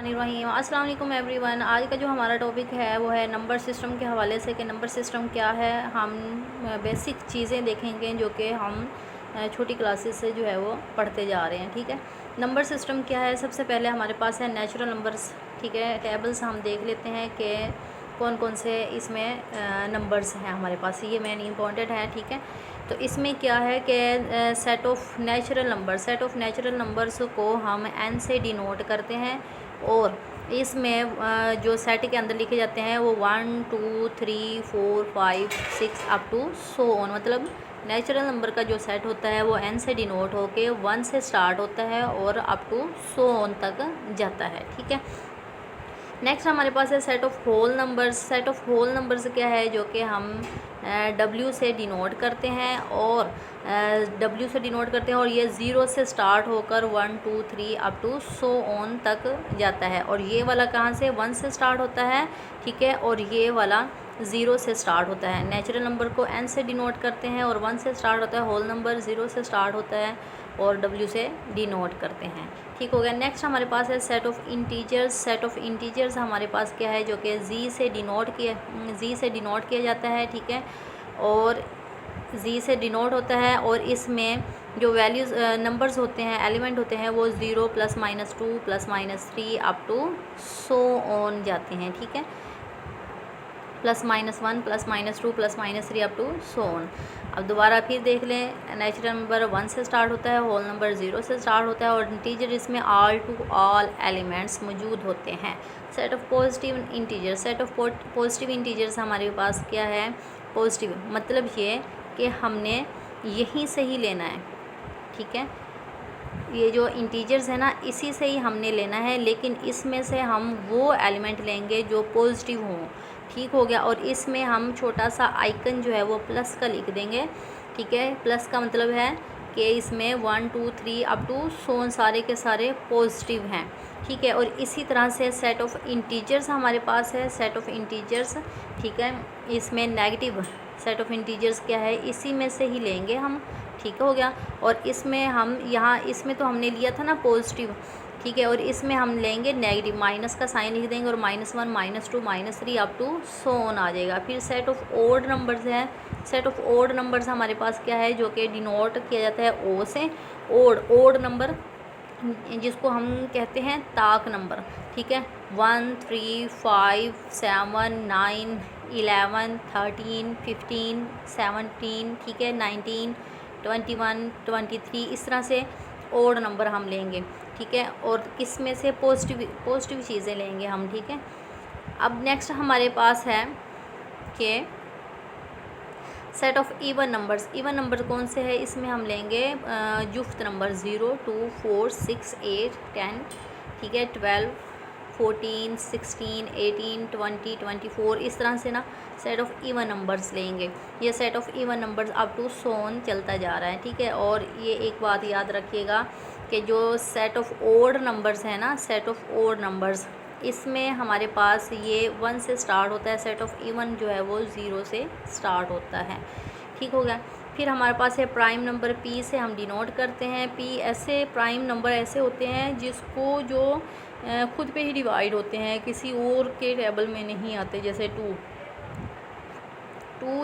बिस्मिल्लाहिर्रहमानिर्रहीम। अस्सलाम वालेकुम एवरीवन। आज का जो हमारा टॉपिक है वो है नंबर सिस्टम के हवाले से कि नंबर सिस्टम क्या है। हम बेसिक चीज़ें देखेंगे जो कि हम छोटी क्लासेस से जो है वो पढ़ते जा रहे हैं। ठीक है, नंबर सिस्टम क्या है। सबसे पहले हमारे पास है नेचुरल नंबर्स। ठीक है, टेबल्स हम देख लेते हैं कि कौन कौन से इसमें नंबर्स हैं हमारे पास, ये मेन इंपॉर्टेंट है। ठीक है, तो इसमें क्या है कि सेट ऑफ नेचुरल नंबर्स को हम n से डिनोट करते हैं और इसमें जो सेट के अंदर लिखे जाते हैं वो 1 2 3 4 5 6 अप टू सो ऑन। मतलब नेचुरल नंबर का जो सेट होता है वो n से डिनोट होके 1 से स्टार्ट होता है और अप टू सो ऑन तक जाता है। ठीक है, नेक्स्ट हमारे पास है set of whole numbers. Set of whole numbers क्या है, जो कि हम W से डिनोट करते हैं और W से डिनोट करते हैं और ये 0 से स्टार्ट होकर 1 2 3 अप टू सो ऑन तक जाता है। और ये वाला कहाँ से 1 से स्टार्ट होता है। ठीक है, और ये वाला 0 से स्टार्ट होता है। नेचुरल नंबर को n से डिनोट करते हैं और 1 से स्टार्ट होता है। होल नंबर 0 से स्टार्ट होता है और W से डिनोट करते हैं। ठीक हो गया। नेक्स्ट हमारे पास है set of integers. Set of integers हमारे पास क्या है, जो कि Z से डिनोट किया जाता है। ठीक है, और Z से डिनोट होता है और इसमें जो वैल्यूज़ नंबर्स होते हैं, एलिमेंट होते हैं, वो 0 +-2 +-3 अप टू सो ऑन जाते हैं। ठीक है, +-1 +-2 +-3 अप टू सो ऑन। अब दोबारा फिर देख लें, नेचुरल नंबर 1 से स्टार्ट होता है, होल नंबर 0 से स्टार्ट होता है और इंटीजर इसमें ऑल टू ऑल एलिमेंट्स मौजूद होते हैं। Set of positive integers. Set of positive integers हमारे पास क्या है, पॉजिटिव मतलब ये कि हमने यहीं से ही लेना है। ठीक है, ये जो इंटीजर्स है ना, इसी से ही हमने लेना है, लेकिन इसमें से हम वो एलिमेंट लेंगे जो पॉजिटिव हों। ठीक हो गया, और इसमें हम छोटा सा आइकन जो है वो प्लस का लिख देंगे। ठीक है, प्लस का मतलब है कि इसमें 1 2 3 अप टू सो सारे के सारे पॉजिटिव हैं। ठीक है, और इसी तरह से सेट ऑफ इंटीजर्स हमारे पास है। सेट ऑफ इंटीजर्स, ठीक है, इसमें नेगेटिव सेट ऑफ इंटीजर्स क्या है, इसी में से ही लेंगे हम। ठीक हो गया, और इसमें हम यहाँ इसमें तो हमने लिया था ना पॉजिटिव। ठीक है, और इसमें हम लेंगे नेगेटिव, माइनस का साइन लिख देंगे और -1 -2 -3 अप टू सो ऑन आ जाएगा। फिर सेट ऑफ ओड नंबर्स है। सेट ऑफ ओड नंबर्स हमारे पास क्या है, जो कि डिनोट किया जाता है ओ से। ओड नंबर जिसको हम कहते हैं ताक नंबर। ठीक है, 1 3 5 7 9 11 13 15 17, ठीक है, 19 21 23, इस तरह से ओड नंबर हम लेंगे। ठीक है, और किस में से पॉजिटिव चीज़ें लेंगे हम। ठीक है, अब नेक्स्ट हमारे पास है कि set of even numbers. Even number कौन से है, इसमें हम लेंगे जुफ्त नंबर 0 2 4 6 8 10, ठीक है, 12 14 16 18 20 24, इस तरह से ना सेट ऑफ इवन नंबर्स लेंगे। ये set of even numbers up to सोन चलता जा रहा है। ठीक है, और ये एक बात याद रखिएगा कि जो सेट ऑफ ओड नंबर्स है ना, सेट ऑफ ओड नंबर्स, इसमें हमारे पास ये 1 से स्टार्ट होता है। सेट ऑफ इवन जो है वो 0 से स्टार्ट होता है। ठीक हो गया। फिर हमारे पास है प्राइम नंबर। P से हम डिनोट करते हैं। P ऐसे प्राइम नंबर ऐसे होते हैं जिसको जो खुद पे ही डिवाइड होते हैं, किसी और के टेबल में नहीं आते। जैसे 2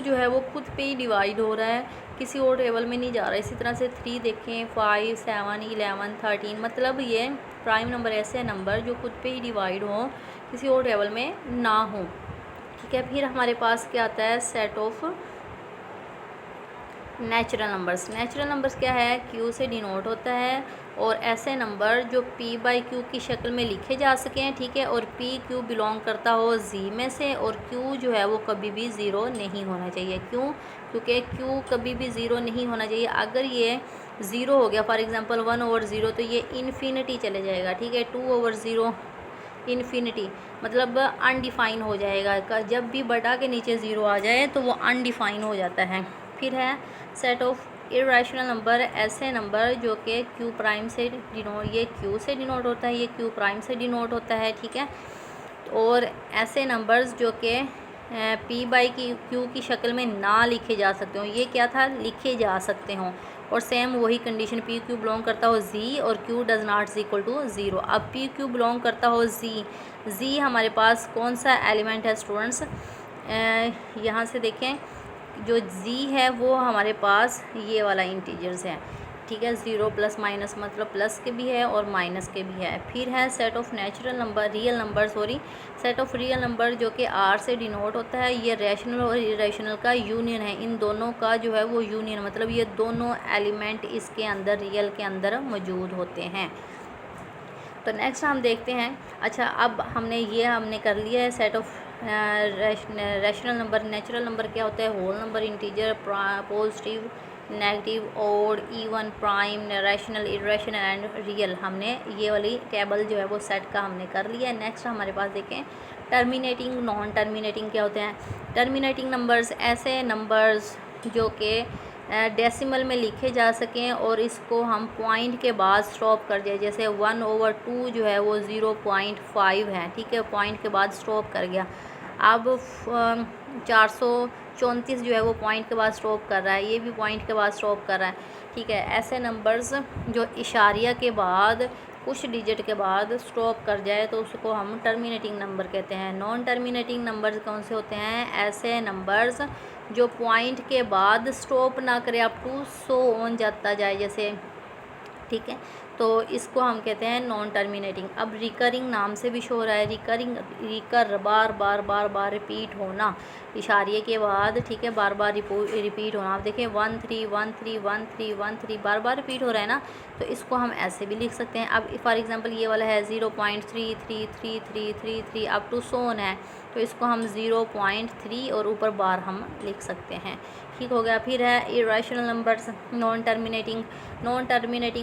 जो है वो खुद पे ही डिवाइड हो रहा है, किसी और टेबल में नहीं जा रहा है। इसी तरह से 3 देखें, 5 7 11 13, मतलब ये प्राइम नंबर ऐसे नंबर जो खुद पे ही डिवाइड हो, किसी और टेबल में ना हो। ठीक है, फिर हमारे पास क्या आता है, set of natural numbers. Natural numbers क्या है, Q से डिनोट होता है और ऐसे नंबर जो P/Q की शक्ल में लिखे जा सकें। ठीक है, और PQ बिलोंग करता हो Z में से, और Q जो है वो कभी भी 0 नहीं होना चाहिए। क्यों? क्योंकि Q कभी भी 0 नहीं होना चाहिए। अगर ये 0 हो गया, फॉर एग्ज़ाम्पल 1/0, तो ये इन्फिनिटी चले जाएगा। ठीक है, 2/0 इन्फिनिटी मतलब अनडिफाइन हो जाएगा। जब भी बटा के नीचे 0 आ जाए तो वो अनडिफाइन हो जाता है। फिर है सेट ऑफ इरेशनल नंबर। ऐसे नंबर जो कि Q प्राइम से डिनोट, ये Q से डिनोट होता है, ये Q प्राइम से डिनोट होता है। ठीक है, और ऐसे नंबर्स जो कि P/Q की शक्ल में ना लिखे जा सकते हों, ये क्या था, लिखे जा सकते हों, और सेम वही कंडीशन पी क्यू बिलोंग करता हो जी और q does not equal to zero. अब पी क्यू बिलोंग करता हो जी हमारे पास कौन सा एलिमेंट है स्टूडेंट्स, यहाँ से देखें जो जी है वो हमारे पास ये वाला इंटीजर्स है, ठीक है। ज़ीरो प्लस माइनस मतलब प्लस के भी है और माइनस के भी है। फिर है set of natural number real number set of real number जो कि आर से डिनोट होता है। ये रैशनल और इरेशनल का यूनियन है, इन दोनों का जो है वो यूनियन, मतलब ये दोनों एलिमेंट इसके अंदर रियल के अंदर मौजूद होते हैं। तो नेक्स्ट हम देखते हैं, अच्छा अब हमने कर लिया है set of rational number. Natural number क्या होता है, whole number, integer, positive, negative, odd, even, prime, rational, irrational and real. हमने ये वाली टेबल जो है वो सेट का हमने कर लिया है। नेक्स्ट हमारे पास देखें टर्मिनेटिंग, नॉन टर्मिनेटिंग क्या होते हैं। टर्मिनेटिंग नंबर्स ऐसे नंबर्स जो कि डेसिमल में लिखे जा सकें और इसको हम पॉइंट के बाद स्टॉप कर जाए, जैसे 1/2 जो है वो 0.5 है, ठीक है, पॉइंट के बाद स्टॉप कर गया। अब 434 जो है वो पॉइंट के बाद स्टॉप कर रहा है, ये भी पॉइंट के बाद स्टॉप कर रहा है, ठीक है। ऐसे नंबर्स जो इशारिया के बाद कुछ डिजिट के बाद स्टॉप कर जाए तो उसको हम टर्मिनेटिंग नंबर कहते हैं। नॉन टर्मिनेटिंग नंबर्स कौन से होते हैं, ऐसे नंबर्स जो पॉइंट के बाद स्टॉप ना करे, अप टू 100 ऑन जाता जाए जैसे, ठीक है, तो इसको हम कहते हैं नॉन टर्मिनेटिंग। अब रिकरिंग नाम से भी शो हो रहा है, रिकर बार बार रिपीट होना इशारे के बाद, ठीक है, बार बार रिपीट होना। आप देखें 1 3 1 3 1 3 1 3 बार बार रिपीट हो रहा है ना, तो इसको हम ऐसे भी लिख सकते हैं। अब फॉर एग्जांपल ये वाला है 0.333333 अप टू 100 है, तो इसको हम 0.3 और ऊपर बार हम लिख सकते हैं, ठीक हो गया। फिर है इरेशनल नंबर्स, नॉन टर्मिनेटिंग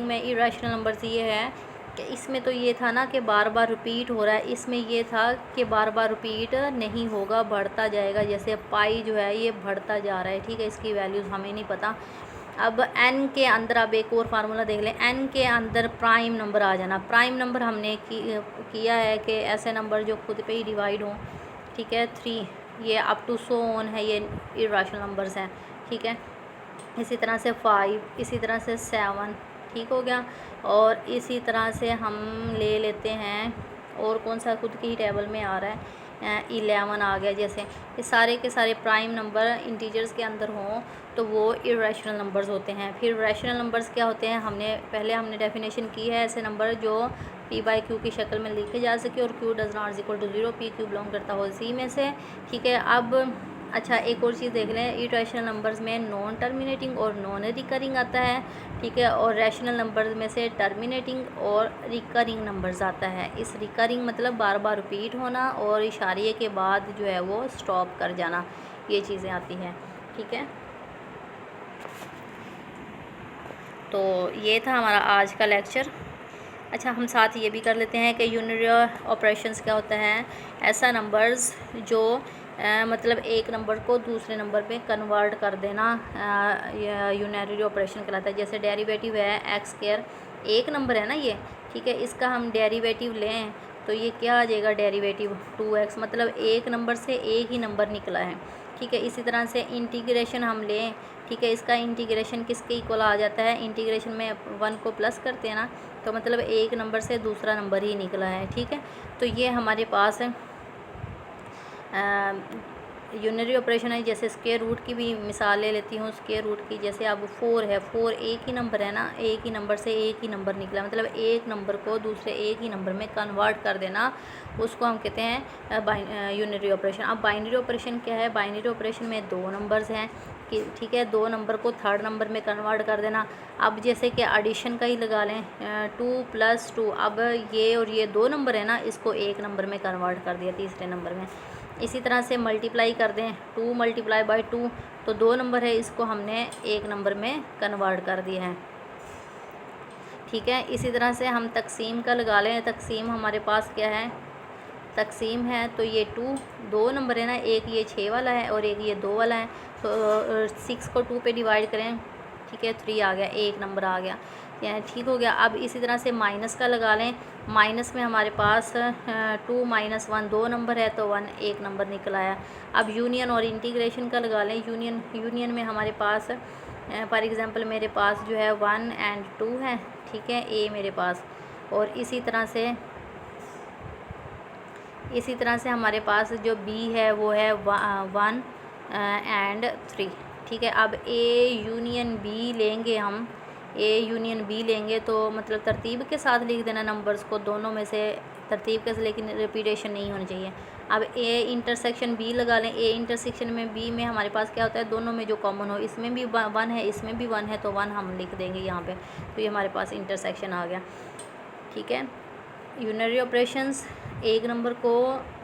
में इरेशनल नंबर्स ये है कि इसमें तो ये था ना कि बार बार रिपीट हो रहा है, इसमें ये था कि बार बार रिपीट नहीं होगा, बढ़ता जाएगा। जैसे पाई जो है ये बढ़ता जा रहा है, ठीक है, इसकी वैल्यूज़ हमें नहीं पता। अब n के अंदर आप एक और फार्मूला देख लें, n के अंदर प्राइम नंबर आ जाना। प्राइम नंबर हमने किया है कि ऐसे नंबर जो खुद पे ही डिवाइड हों, ठीक है। 3 ये अप टू 100 ऑन है, ये इरेशनल नंबर्स हैं, ठीक है। इसी तरह से 5, इसी तरह से 7, ठीक हो गया। और इसी तरह से हम ले लेते हैं और कौन सा खुद की ही टेबल में आ रहा है 11 आ गया। जैसे ये सारे के सारे प्राइम नंबर इंटीजर्स के अंदर हों तो वो इरेशनल नंबर्स होते हैं। फिर रैशनल नंबर्स क्या होते हैं, हमने डेफिनेशन की है, ऐसे नंबर जो p/q की शक्ल में लिखे जा सके और q does not equal to 0, p q belong करता हो c में से, ठीक है। अब अच्छा एक और चीज़ देख लें, इरेशनल नंबर्स में नॉन टर्मिनेटिंग और नॉन रिकरिंग आता है, ठीक है, और रैशनल नंबर्स में से टर्मिनेटिंग और रिकरिंग नंबर्स आता है। इस रिकरिंग मतलब बार बार रिपीट होना और इशारे के बाद जो है वो स्टॉप कर जाना, ये चीज़ें आती हैं, ठीक है। तो ये था हमारा आज का लेक्चर। अच्छा हम साथ ये भी कर लेते हैं कि यूनरी ऑपरेशंस क्या होता है, ऐसा नंबर्स जो मतलब एक नंबर को दूसरे नंबर पे कन्वर्ट कर देना यूनरी ऑपरेशन कहलाता है। जैसे डेरिवेटिव है x², एक नंबर है ना ये, ठीक है, इसका हम डेरिवेटिव लें तो ये क्या आ जाएगा, डेरिवेटिव 2x, मतलब एक नंबर से एक ही नंबर निकला है, ठीक है। इसी तरह से इंटीग्रेशन हम लें, ठीक है, इसका इंटीग्रेशन किसके इक्वल आ जाता है, इंटीग्रेशन में 1 को प्लस करते हैं ना, तो मतलब एक नंबर से दूसरा नंबर ही निकला है, ठीक है। तो ये हमारे पास यूनरी ऑपरेशन है। जैसे स्क्वायर रूट की भी मिसाल ले लेती हूँ, स्क्वायर रूट की, जैसे अब 4 है, 4 एक ही नंबर है ना, एक ही नंबर से एक ही नंबर निकला, मतलब एक नंबर को दूसरे एक ही नंबर में कन्वर्ट कर देना, उसको हम कहते हैं यूनरी ऑपरेशन। अब बाइनरी ऑपरेशन क्या है, बाइनरी ऑपरेशन में 2 नंबर्स हैं कि, ठीक है, 2 नंबर को थर्ड नंबर में कन्वर्ट कर देना। अब जैसे कि एडिशन का ही लगा लें, 2 + 2, अब ये और ये 2 नंबर है ना, इसको एक नंबर में कन्वर्ट कर दिया तीसरे नंबर में। इसी तरह से मल्टीप्लाई कर दें, 2 × 2, तो 2 नंबर है, इसको हमने एक नंबर में कन्वर्ट कर दिया है, ठीक है। इसी तरह से हम तकसीम का लगा लें, तकसीम हमारे पास क्या है, तकसीम है तो ये 2 नंबर है ना, एक ये 6 वाला है और एक ये 2 वाला है, तो 6 को 2 पे डिवाइड करें, ठीक है, 3 आ गया, एक नंबर आ गया, यानी ठीक हो गया। अब इसी तरह से माइनस का लगा लें, माइनस में हमारे पास 2 - 1 2 नंबर है, तो 1 एक नंबर निकल आया। अब यूनियन और इंटीग्रेशन का लगा लें, यूनियन में हमारे पास फॉर एग्ज़ाम्पल मेरे पास जो है 1 एंड 2 है, ठीक है, ए मेरे पास, और इसी तरह से हमारे पास जो बी है वो है 1 एंड 3, ठीक है। अब ए यूनियन बी लेंगे हम, ए यूनियन बी लेंगे तो मतलब तरतीब के साथ लिख देना नंबर्स को, दोनों में से तरतीब के, लेकिन रिपीटेशन नहीं होनी चाहिए। अब ए इंटरसेक्शन बी लगा लें, ए इंटरसेक्शन में बी में हमारे पास क्या होता है, दोनों में जो कॉमन हो, इसमें भी 1 है, इसमें भी 1 है, तो 1 हम लिख देंगे यहाँ पे, तो ये हमारे पास इंटरसेक्शन आ गया, ठीक है। यूनरी ऑपरेशंस, एक नंबर को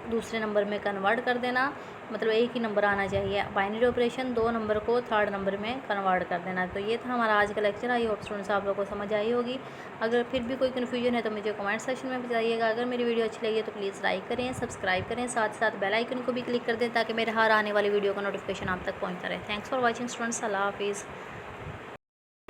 दूसरे नंबर में कन्वर्ट कर देना, मतलब एक ही नंबर आना चाहिए। बाइनरी ऑपरेशन, 2 नंबर को थर्ड नंबर में कन्वर्ट कर देना। तो ये था हमारा आज का लेक्चर। आई होप स्टूडेंट्स आप लोगों को समझ आई होगी। अगर फिर भी कोई कन्फ्यूजन है तो मुझे कमेंट सेक्शन में बताइएगा। अगर मेरी वीडियो अच्छी लगी है तो प्लीज़ लाइक करें, सब्सक्राइब करें, साथ साथ बेल आइकन को भी क्लिक कर दें ताकि मेरे हर आने वाली वीडियो का नोटिफिकेशन आप तक पहुँचता रहे। थैंक्स फॉर वॉचिंग स्टूडेंट्स, अल्लाह हाफिज़।